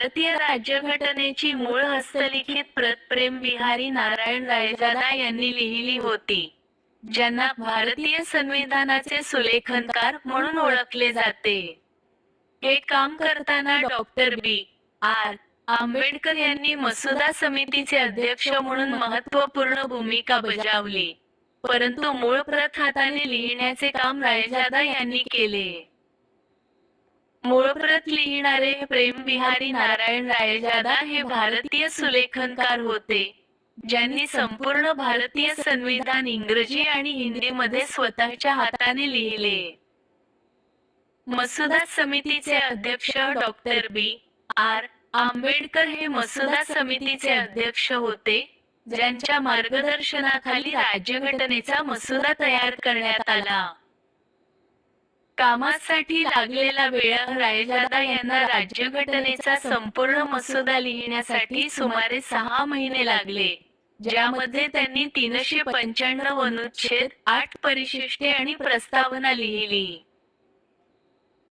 भारतीय राज्यघटनेची मूळ हस्तलिखित प्रत प्रेम बिहारी नारायण रायजादा यांनी लिहिली होती, ज्यांना भारतीय संविधानाचे सुलेखनकार म्हणून ओळखले जाते. हे काम करताना डॉक्टर बी. आर. आंबेडकर यांनी मसुदा समितीचे अध्यक्ष म्हणून महत्त्वपूर्ण भूमिका बजावली, परंतु मूळ प्रत हाताने लिहिण्याचे काम रायजादा यांनी केले. मूळ प्रत लिहिणारे प्रेम बिहारी नारायण रायजादा हे भारतीय सुलेखनकार होते, ज्यांनी संपूर्ण भारतीय संविधान इंग्रजी आणि हिंदीमध्ये स्वतःच्या हाताने लिहिले. मसुदा समितीचे अध्यक्ष डॉक्टर बी. आर. आंबेडकर हे मसुदा समितीचे अध्यक्ष होते, ज्यांच्या मार्गदर्शनाखाली राज्यघटनेचा मसुदा तयार करण्यात आला. कामासाठी लागलेला वेळ रायजादा यांना राज्यघटनेचा संपूर्ण मसुदा लिहिण्यासाठी सुमारे 6 महिने लागले, ज्यामध्ये त्यांनी 395 अनुच्छेद, 8 परिशिष्टे आणि प्रस्तावना लिहिली.